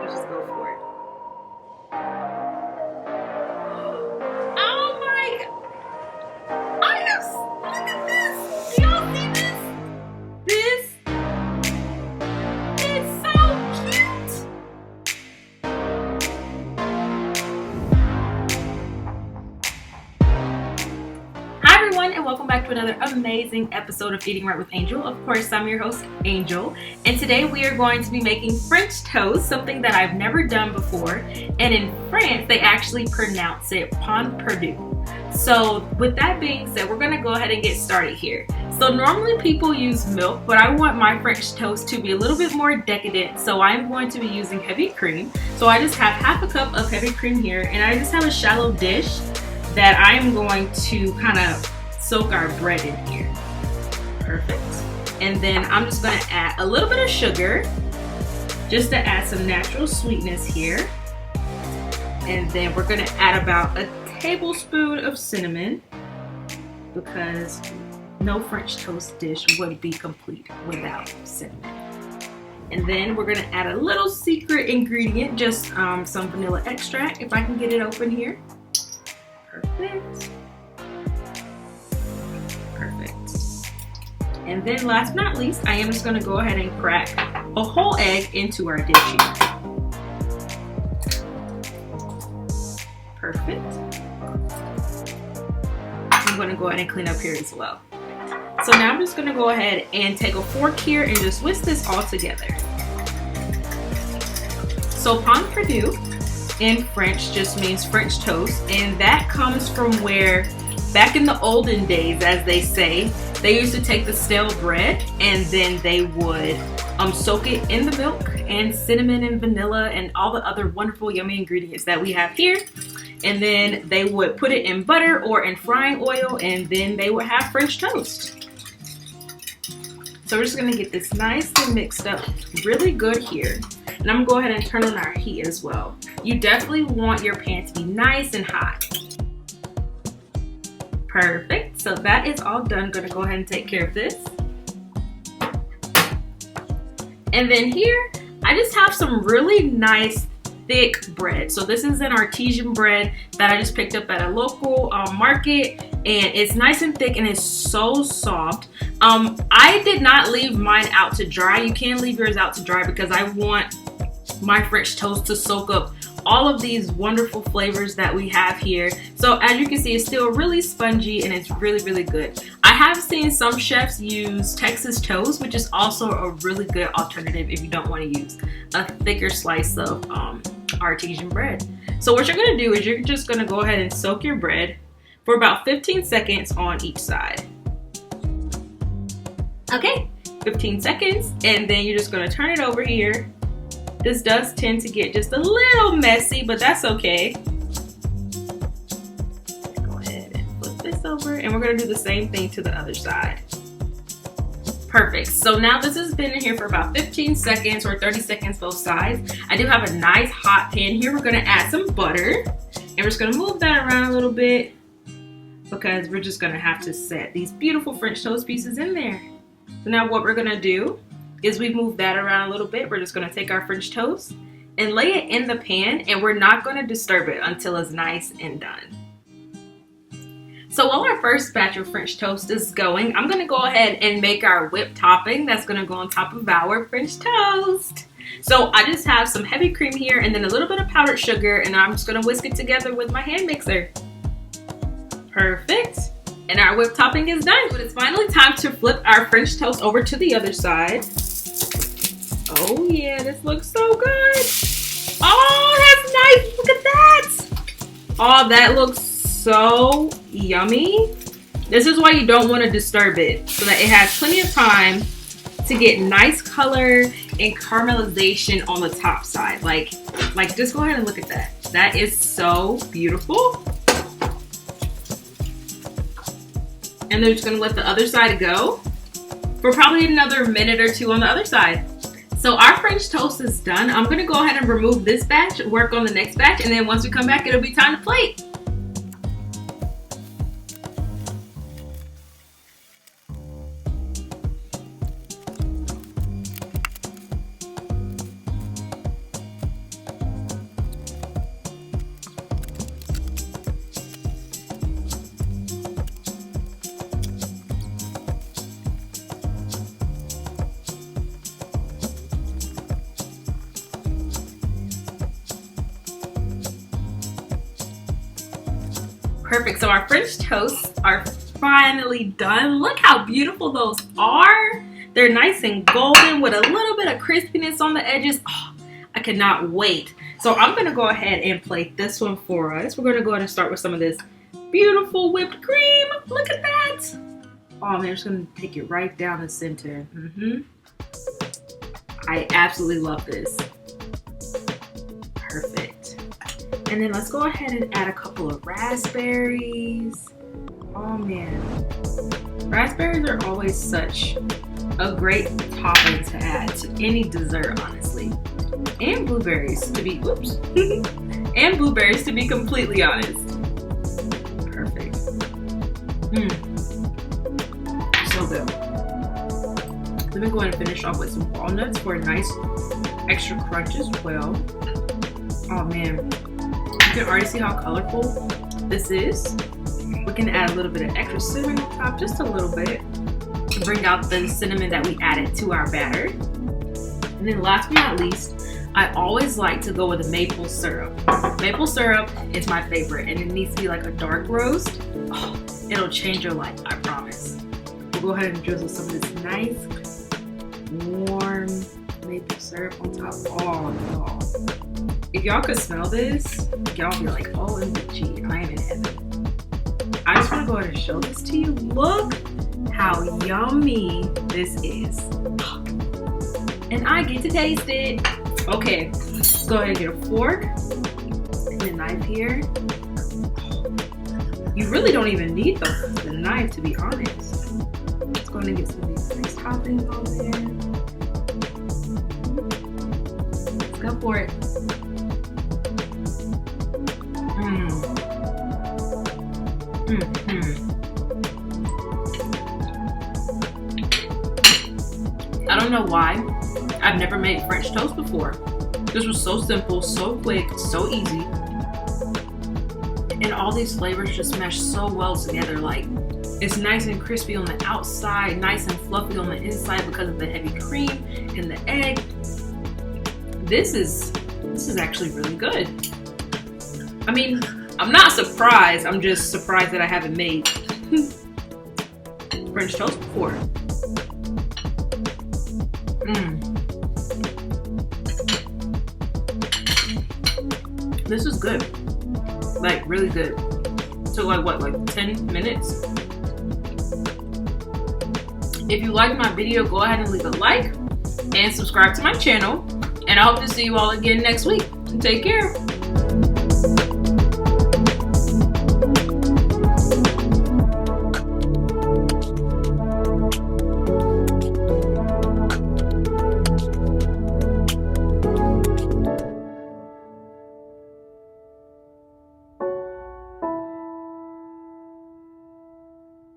Let's just go for it. Oh my God. Look at this. Do y'all see this? This is so cute. Hi everyone, and welcome back to another amazing episode of Eating Right with Angel. Of course, I'm your host, Angel, and today we are going to be making French toast, something that I've never done before. And in France, they actually pronounce it pain perdu. So with that being said, we're gonna go ahead and get started here. So normally people use milk, but I want my French toast to be a little bit more decadent. So I'm going to be using heavy cream. So I just have half a cup of heavy cream here, and I just have a shallow dish that I am going to kind of soak our bread in here. Perfect. And then I'm just gonna add a little bit of sugar just to add some natural sweetness here. And then we're gonna add about a tablespoon of cinnamon, because no French toast dish would be complete without cinnamon. And then we're gonna add a little secret ingredient, just some vanilla extract, if I can get it open here. Perfect. And then last but not least, I am just gonna go ahead and crack a whole egg into our dish here. Perfect. I'm gonna go ahead and clean up here as well. So now I'm just gonna go ahead and take a fork here and just whisk this all together. So pain perdu in French just means French toast, and that comes from where back in the olden days, as they say, they used to take the stale bread and then they would soak it in the milk and cinnamon and vanilla and all the other wonderful yummy ingredients that we have here. And then they would put it in butter or in frying oil, and then they would have French toast. So we're just gonna get this nice and mixed up really good here. And I'm gonna go ahead and turn on our heat as well. You definitely want your pan to be nice and hot. Perfect, so that is all done. I'm gonna go ahead and take care of this. And then here, I just have some really nice thick bread. So this is an artisan bread that I just picked up at a local market, and it's nice and thick and it's so soft. I did not leave mine out to dry. You can leave yours out to dry because I want my French toast to soak up all of these wonderful flavors that we have here. So as you can see, it's still really spongy and it's really, really good. I have seen some chefs use Texas toast, which is also a really good alternative if you don't want to use a thicker slice of artisan bread. So what you're gonna do is you're just gonna go ahead and soak your bread for about 15 seconds on each side. Okay, 15 seconds, and then you're just gonna turn it over here. This does tend to get just a little messy, but that's okay. Go ahead and flip this over, and we're gonna do the same thing to the other side. Perfect, so now this has been in here for about 15 seconds or 30 seconds both sides. I do have a nice hot pan here. We're gonna add some butter, and we're just gonna move that around a little bit because we're just gonna have to set these beautiful French toast pieces in there. So now what we're gonna do is we move that around a little bit. We're just gonna take our French toast and lay it in the pan, and we're not gonna disturb it until it's nice and done. So while our first batch of French toast is going, I'm gonna go ahead and make our whipped topping that's gonna go on top of our French toast. So I just have some heavy cream here and then a little bit of powdered sugar, and I'm just gonna whisk it together with my hand mixer. Perfect. And our whipped topping is done. But it's finally time to flip our French toast over to the other side. Oh yeah, this looks so good. Oh, that's nice, look at that. Oh, that looks so yummy. This is why you don't want to disturb it, so that it has plenty of time to get nice color and caramelization on the top side. Like just go ahead and look at that. That is so beautiful. And they're just gonna let the other side go for probably another minute or two on the other side. So our French toast is done. I'm gonna go ahead and remove this batch, work on the next batch, and then once we come back, it'll be time to plate. Perfect. So our French toasts are finally done. Look how beautiful those are. They're nice and golden with a little bit of crispiness on the edges. Oh, I cannot wait. So I'm going to go ahead and plate this one for us. We're going to go ahead and start with some of this beautiful whipped cream. Look at that. Oh man, I'm just going to take it right down the center. I absolutely love this. Perfect. And then let's go ahead and add a couple of raspberries. Oh man. Raspberries are always such a great topping to add to any dessert, honestly. And blueberries to be, and blueberries to be completely honest. Perfect. So good. Let me go ahead and finish off with some walnuts for a nice extra crunch as well. Oh man, you can already see how colorful this is. We can add a little bit of extra cinnamon on top, just a little bit, to bring out the cinnamon that we added to our batter. And then last but not least, I always like to go with a maple syrup. Maple syrup is my favorite, and it needs to be like a dark roast. Oh, it'll change your life, I promise. We'll go ahead and drizzle some of this nice, warm maple syrup on top. Oh, y'all. If y'all could smell this, y'all be like, OMG, I am in heaven. I just want to go ahead and show this to you. Look how yummy this is. And I get to taste it. Okay, let's go ahead and get a fork and a knife here. You really don't even need the knife, to be honest. Let's go ahead and get some of these nice toppings on there. Let's go for it. I don't know why I've never made French toast before. This was so simple, so quick, so easy. And all these flavors just mesh so well together. Like, it's nice and crispy on the outside, nice and fluffy on the inside because of the heavy cream and the egg. This is actually really good. I mean, I'm not surprised. I'm just surprised that I haven't made French toast before. This is good. Like, really good. So like what, like 10 minutes? If you liked my video, go ahead and leave a like and subscribe to my channel. And I hope to see you all again next week. Take care.